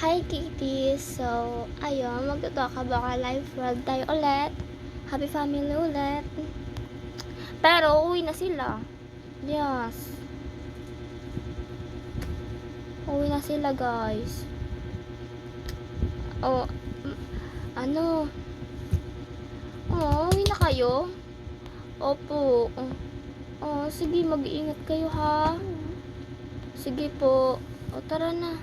Hi Kitty! So, ayun, magto-talk about our life world tayo ulit. Happy family ulit. Pero, uwi na sila. Yes. Uwi na sila, guys. Oh, ano? Oh, uwi na kayo? Opo. Oh, sige, mag-iingat kayo ha. Sige po. O, tara na.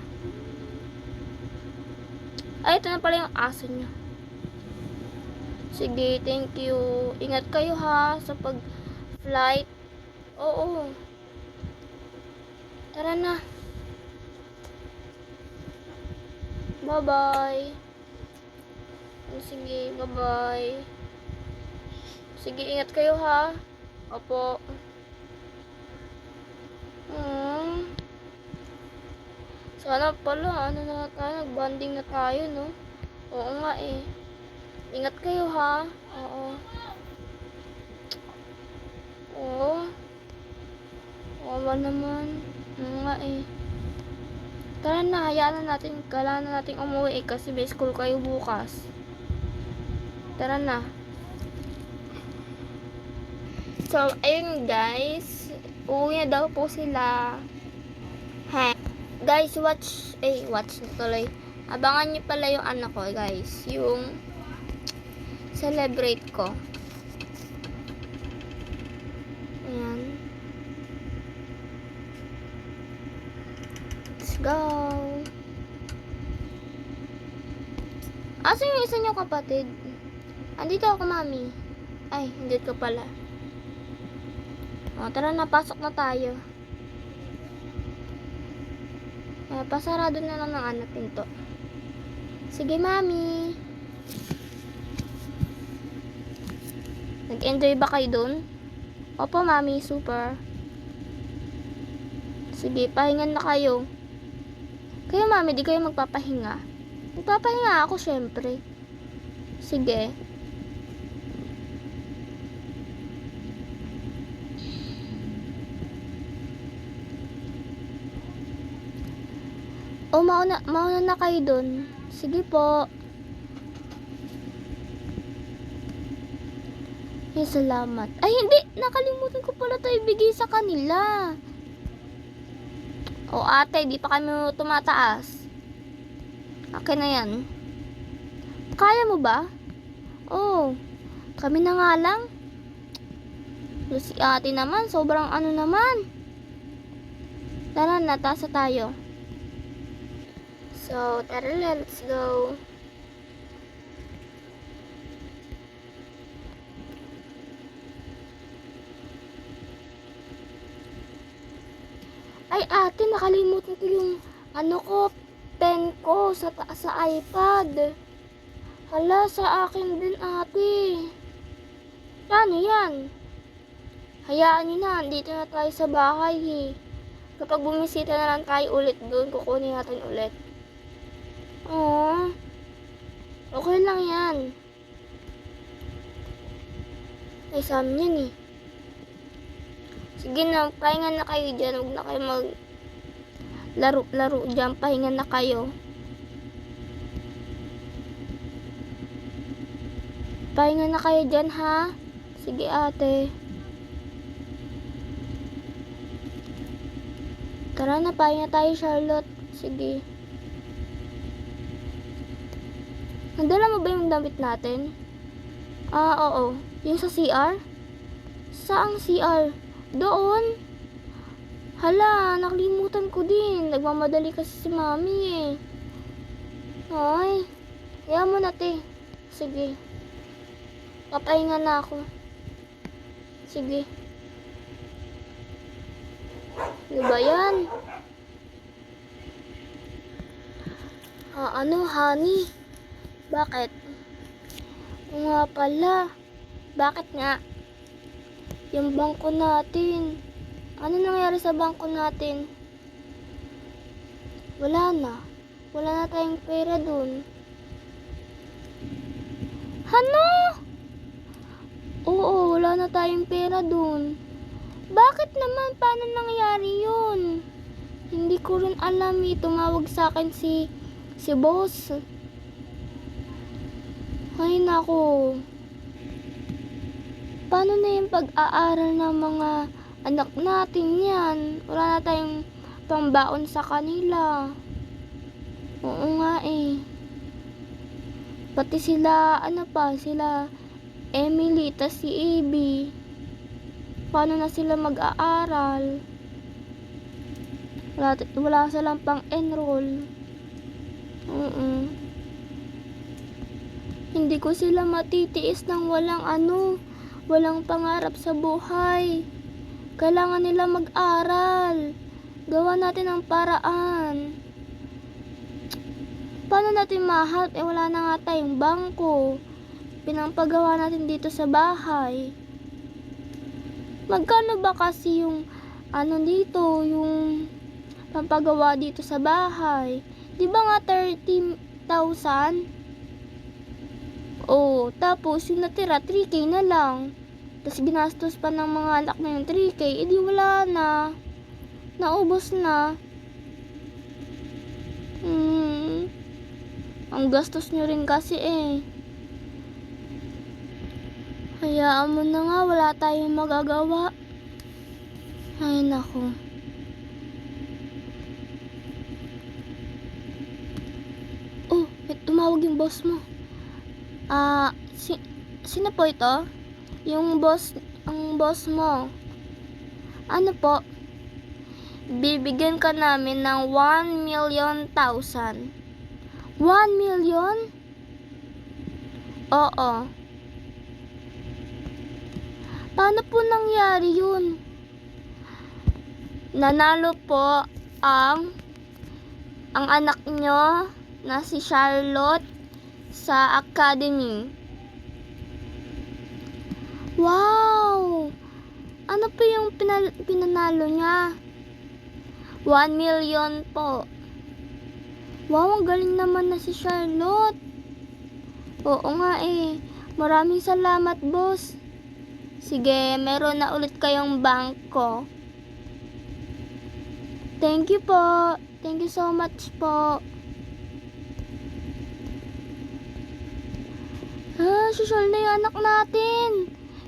Ay, ito na pala yung aso niya. Sige, thank you. Ingat kayo ha sa pag-flight. Oo. Tara na. Bye-bye. Sige, bye-bye. Sige, ingat kayo ha. Opo. Sana pala, ano na tayo, bonding na tayo, no? Oo nga eh. Ingat kayo ha. Oo. Oo. Oo naman. Oo nga eh. Tara na, hayaan na natin. Kailangan na natin umuwi eh, kasi may school kayo bukas. Tara na. So, ayun guys. Uwi na daw po sila. Guys, watch na tuloy. Abangan nyo pala yung anak ko, guys. Yung celebrate ko. Ayan. Let's go. Asa yung isa nyo kapatid? Andito ako, mami. Ay, hindi ko pala. O, tara na, pasok na tayo. Pasarado na lang ng anak pinto. Sige, mami. Nag-enjoy ba kayo dun? Opo, mami. Super. Sige, pahingan na kayo. Kayo, mami, di kayo magpapahinga. Magpapahinga ako, syempre. Sige. O, mauna na kayo dun. Sige po. Salamat. Ay, hindi. Nakalimutan ko pala ito ibigay sa kanila. O, ate, di pa kami tumataas. Akin na yan. Kaya mo ba? Oh, kami na nga lang. Si ate naman, sobrang ano naman. Tara na, tasa tayo. So, tara, let's go. Ay, ate, nakalimutan ko yung pen ko sa iPad. Hala, sa akin din, ate. Paano yan? Hayaan nyo na, dito na tayo sa bahay eh. Kapag bumisita na lang tayo ulit doon, kukunin natin ulit. Oo. Okay lang yan. Ay, sa amin yan eh. Sige na, pahinga na kayo dyan. Huwag na kayo laro dyan. Pahinga na kayo. Pahinga na kayo dyan, ha? Sige, ate. Tara na, pahinga tayo, Charlotte. Sige. Nadala mo ba yung damit natin? Oo. Yung sa CR? Saang CR? Doon? Hala, nakalimutan ko din. Nagmamadali kasi si mami eh. Ay, kaya mo na, te. Sige. Papahinga na ako. Sige. Ano ba yan? Ano, honey? Bakit? Nga pala. Bakit nga? Yung bangko natin. Ano nangyari sa bangko natin? Wala na. Wala na tayong pera dun. Ano? Oo, wala na tayong pera dun. Bakit naman? Paano nangyari yun? Hindi ko rin alam eh. Tumawag sa akin si si boss. Ay nako. Paano na yung pag-aaral ng mga anak natin yan? Wala na tayong pambaon sa kanila. Oo nga eh. Pati sila, sila Emily, tas si Abby. Paano na sila mag-aaral? Wala silang pang-enroll. Hindi ko sila matitiis ng walang pangarap sa buhay. Kailangan nila mag-aral. Gawa natin ang paraan. Paano natin ma-help? Wala na nga tayong bangko. Pinampagawa natin dito sa bahay. Magkano ba kasi yung yung pampagawa dito sa bahay? Di ba nga 13,000? Oh, tapos yung natira 3K na lang. Tapos binastos pa ng mga anak na yung 3K, edi wala na. Naubos na. Ang gastos nyo rin kasi eh. Hayaan mo na nga, wala tayong magagawa. Ay nako. Oh, may tumawag yung boss mo. Sino po ito? Ang boss mo. Ano po? Bibigyan ka namin ng 1,000,000. 1,000,000? Oo. Paano po nangyari yun? Nanalo po ang anak nyo na si Charlotte sa academy. Wow! Ano po yung pinanalo niya? 1,000,000 po. Wow, ang galing naman na si Charlotte. Oo nga eh. Maraming salamat, boss. Sige, meron na ulit kayong bangko. Thank you po. Thank you so much po. Social na yung anak natin.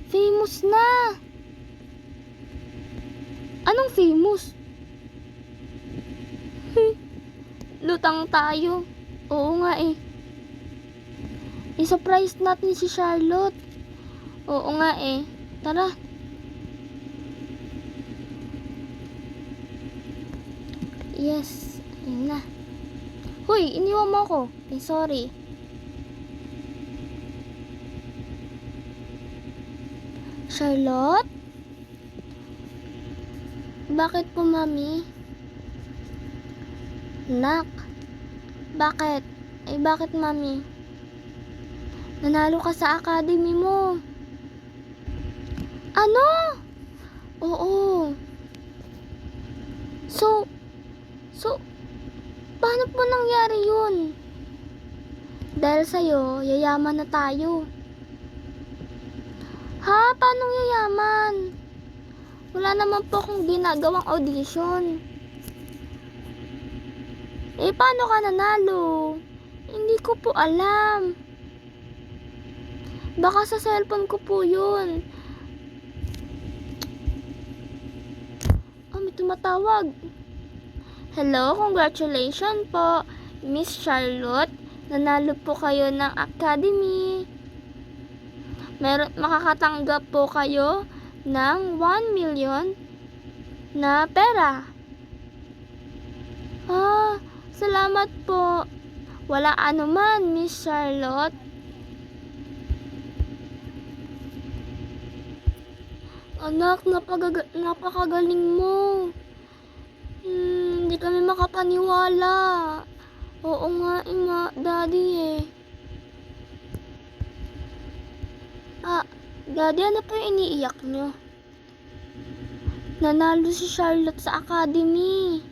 Famous na. Anong famous? Lutang tayo. Oo nga eh. I-surprise natin si Charlotte. Oo nga eh. Tara. Yes. Ayun na. Hoy, iniwan mo ako. Sorry. Charlotte? Bakit po, mami? Nak? Bakit? Bakit, mami? Nanalo ka sa academy mo. Ano? Oo. So, paano po nangyari yun? Dahil sa'yo, yayaman na tayo. Ha? Paano yayaman? Wala naman po akong ginagawang audition. Paano ka nanalo? Hindi ko po alam. Baka sa cellphone ko po yun. May tumatawag. Hello, congratulations po, Miss Charlotte. Nanalo po kayo ng academy. Makakatanggap po kayo ng 1,000,000 na pera. Salamat po. Wala anuman, Miss Charlotte. Anak, napakagaling mo. Hindi kami makapaniwala. Oo nga, daddy eh. Daddy, ano po yung iniiyak nyo? Nanalo si Charlotte sa academy.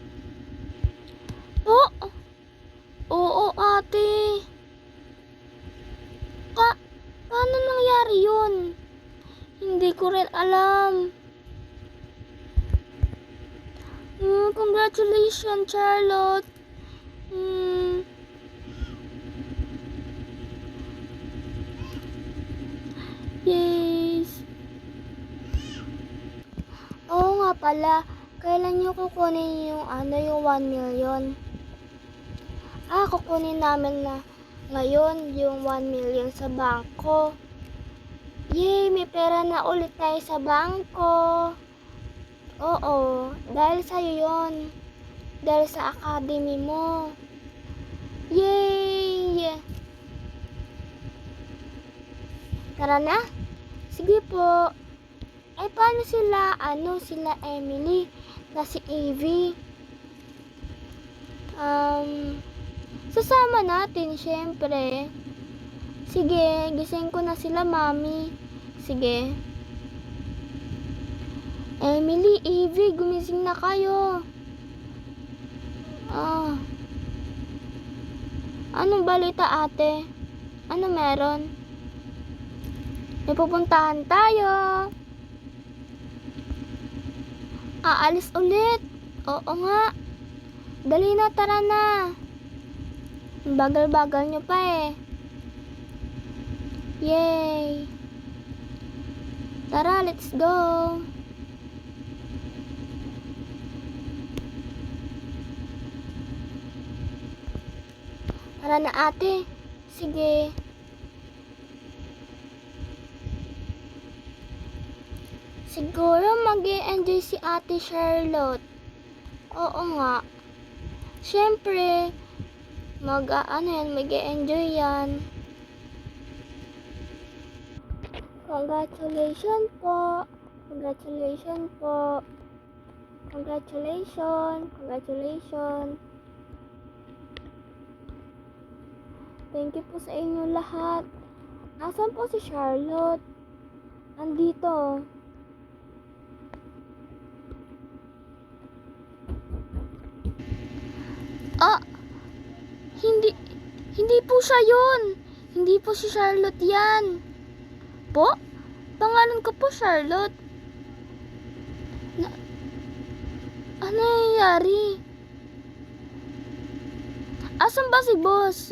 Oo, ate. Paano nangyari yun? Hindi ko rin alam. Congratulations, Charlotte. pala, kailan nyo kukunin yung yung 1 million? Kukunin namin na ngayon yung 1 million sa bangko. Yay, may pera na ulit tayo sa bangko. Oo, dahil sa'yo yon. Dahil sa academy mo. Yay! Tara na. Sige po. Paano sila, sila Emily, na si Evie? Sasama natin, syempre. Sige, gising ko na sila, mami. Sige. Emily, Evie, gumising na kayo. Anong balita, ate? Ano meron? May pupuntahan tayo. Aalis ulit. Oo nga. Dali na, tara na. Bagal-bagal nyo pa eh. Yay. Tara, let's go. Tara na, ate. Sige. Siguro mag-e-enjoy si Ate Charlotte. Oo nga. Siyempre, mag-e-enjoy yan. Congratulations po. Congratulations po. Congratulations. Congratulations. Thank you po sa inyo lahat. Asan po si Charlotte? Andito. Hindi po siya yun. Hindi po si Charlotte yan. Po? Pangalan ko po Charlotte. Ano nangyayari? Asan ba si boss?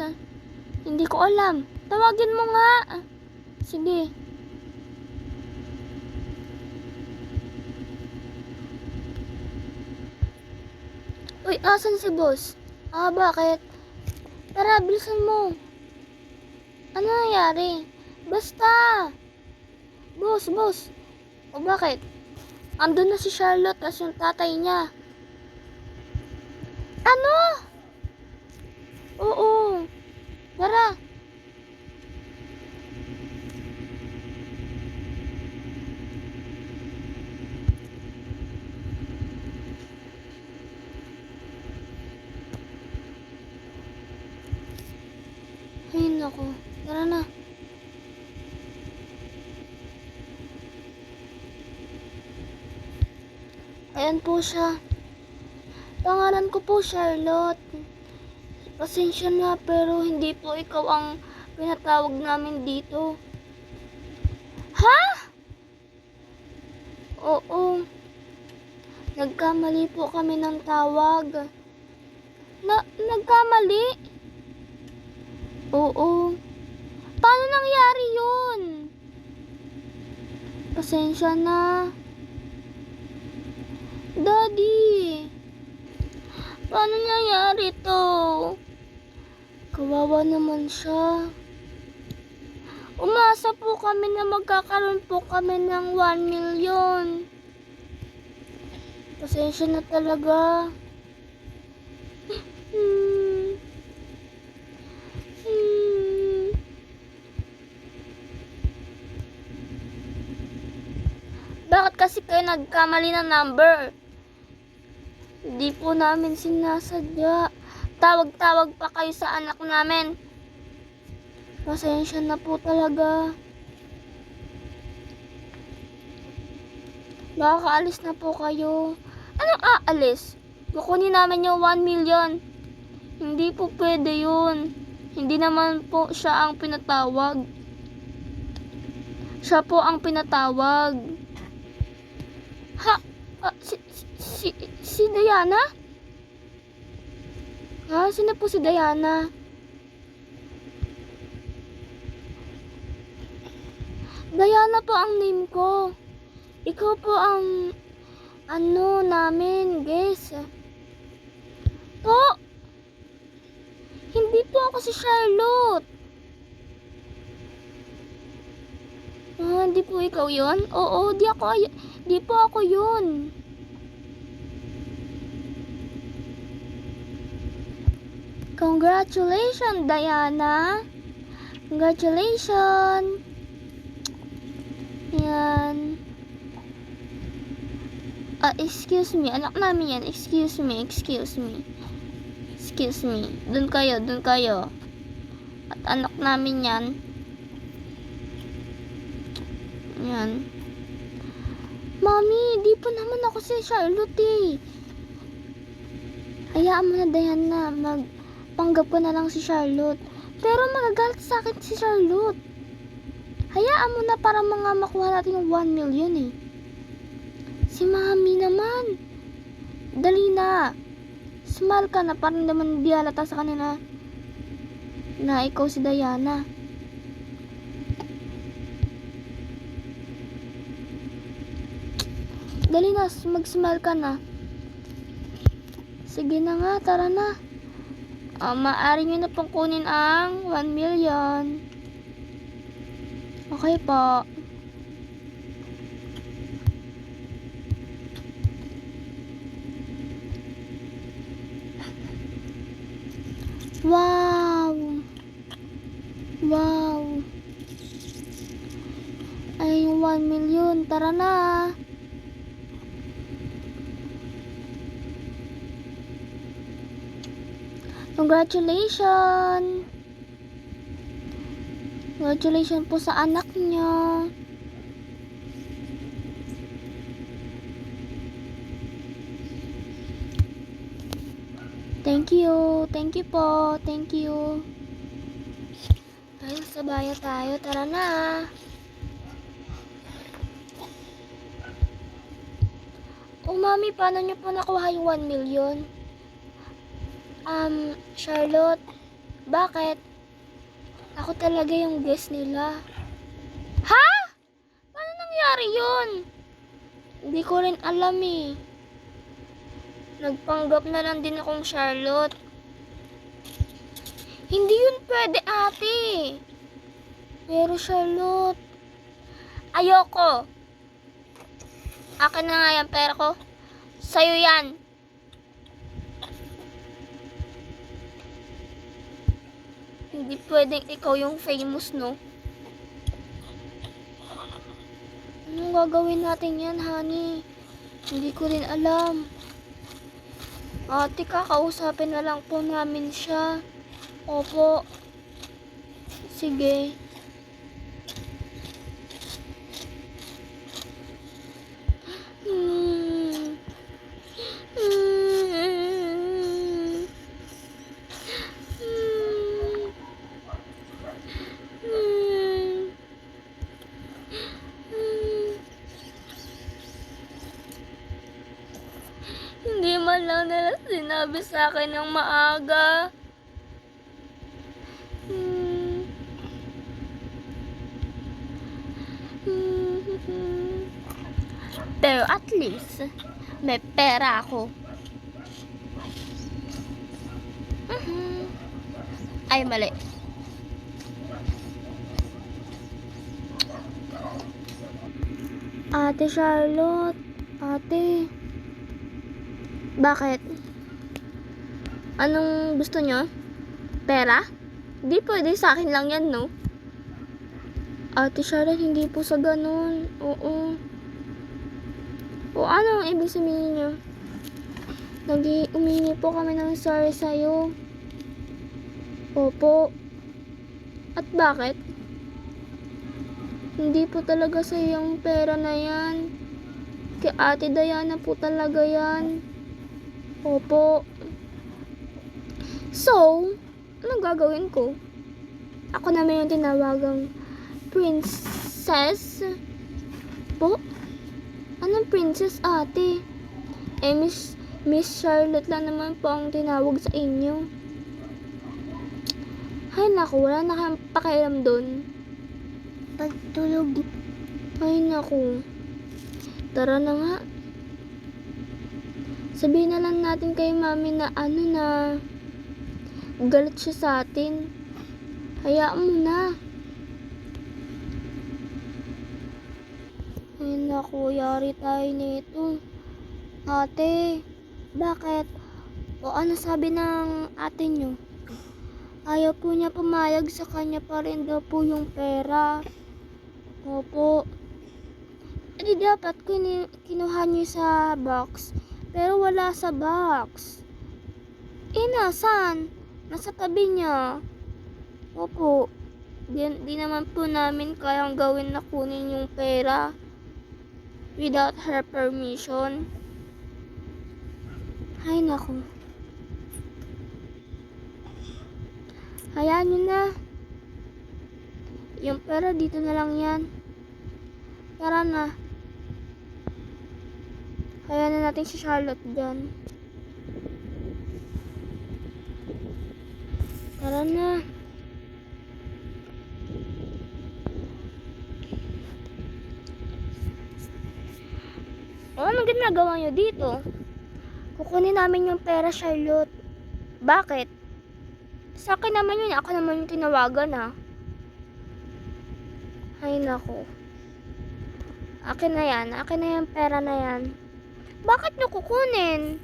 Hindi ko alam. Tawagin mo nga. Sige. Uy, asan si boss? Bakit? Tara, bilisan mo. Ano nangyari? Basta. Boss. O bakit? Andun na si Charlotte as yung tatay niya. Ano? Oo. Tara. Ay, naku. Tara na. Ayan po siya. Pangalan ko po Charlotte. Pasensya na pero hindi po ikaw ang pinatawag namin dito. Ha? Oo. Nagkamali po kami ng tawag. Nagkamali? Oo. Paano nangyari yun? Pasensya na. Daddy, paano nangyari to? Kawawa naman siya. Umasa po kami na magkakaroon po kami ng 1 million. Pasensya na talaga. Bakit kasi kayo nagkamali ng number? Hindi po namin sinasadya. Tawag-tawag pa kayo sa anak namin. Pasensya na po talaga. Baka kaalis na po kayo. Anong aalis? Kukunin namin yung 1 million. Hindi po pwede yun. Hindi naman po siya ang pinatawag. Siya po ang pinatawag. Si Diana? Sino po si Diana? Diana po ang name ko. Ikaw po ang ano namin, guys. Po, hindi po ako si Charlotte. Di po ikaw yun? Oo, di po ako yun. Congratulations, Diana. Congratulations. Yan. Excuse me. Anak namin yan. Excuse me. Dun kayo. At anak namin yan. Yan. Mami, di pa naman ako si Charlotte eh. Hayaan mo na, Diana. Magpanggap ko na lang si Charlotte. Pero magagalit sa akin si Charlotte. Hayaan mo na para makuha natin yung 1 million eh. Si Mami naman. Dali na. Smile ka na para naman di halata sa kanila na ikaw si Diana. Dali na, mag-smile ka na. Sige na nga, tara na. Maaari nyo na pong kunin ang 1 million. Okay po. Wow. Ay, 1 million. Tara na. Congratulations! Congratulations po sa anak niyo. Thank you po. Thank you. Tayo, sabaya tayo. Tara na. Mami, paano niyo po nakuha yung 1 million? Charlotte, bakit? Ako talaga yung guest nila. Ha? Paano nangyari yun? Hindi ko rin alam eh. Nagpanggap na lang din akong Charlotte. Hindi yun pwede, ate. Pero Charlotte, ayoko. Akin na nga yung pera ko. Sa'yo yan. Hindi pwedeng ikaw yung famous, no? Anong gagawin natin yan, honey? Hindi ko rin alam. Ate, kakausapin na lang po namin siya. Opo. Sige. Hindi man lang nila sinabi sa akin ng maaga. Pero at least, may pera ako. Ay, mali. Ate Charlotte, ate. Bakit? Anong gusto nyo? Pera? Di pwede sa akin lang yan, no? Ate Charlotte, hindi po sa ganun. Oo. O ano ang ibig sabihin nyo? Umingi po kami ng sorry sa'yo. Opo. At bakit? Hindi po talaga sa'yo yung pera na yan. Kay Ate Diana po talaga yan. Opo. So, anong gagawin ko? Ako naman yung tinawagang princess. Po? Anong princess, ate? Miss Charlotte lang naman po ang tinawag sa inyo. Ay naku, wala na kayong pakialam doon. Pagtulog. Ay naku. Tara na nga. Sabihin na lang natin kay mami na galit siya sa atin. Hayaan mo na. Ay naku, yari tayo nito. Ate, bakit? O ano sabi ng ate nyo? Ayaw po niya pumayag, sa kanya pa rin daw po yung pera. Opo. E di dapat kinuha niyo sa box. Pero wala sa box. Nasaan? Nasa tabi niya. Opo. Di naman po namin kayang gawin na kunin yung pera without her permission. Ay naku. Hayaan nyo na. Yung pera dito na lang yan. Tara na. Hayaan na natin si Charlotte dyan. Tara na. O, anong ginagawa nyo dito? Kukunin namin yung pera, Charlotte. Bakit? Sa akin naman yun. Ako naman yung tinawagan, ha. Ay, naku. Akin na yan. Akin na yung pera na yan. Bakit nyo kukunin?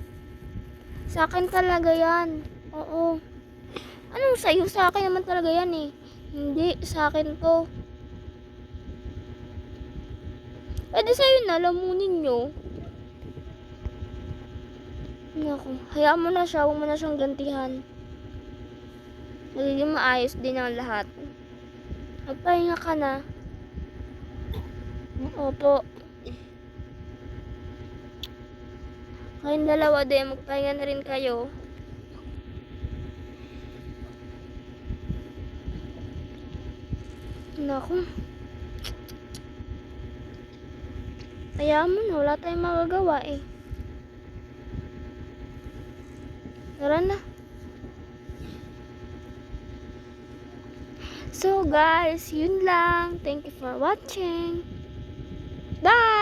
Sa akin talaga yan. Oo. Anong sa'yo? Sa akin naman talaga yan, eh. Hindi. Sa akin to. Eh, di sa'yo na. Lamunin nyo. Naku, hayaan mo na siya, huwag mo na siyang gantihan. Magiging maayos din ang lahat. Magpahinga ka na. Opo. Kayong dalawa din, magpahinga na rin kayo. Naku. Hayaan mo na, wala tayong magagawa eh. Tara na. So guys, yun lang. Thank you for watching. Bye!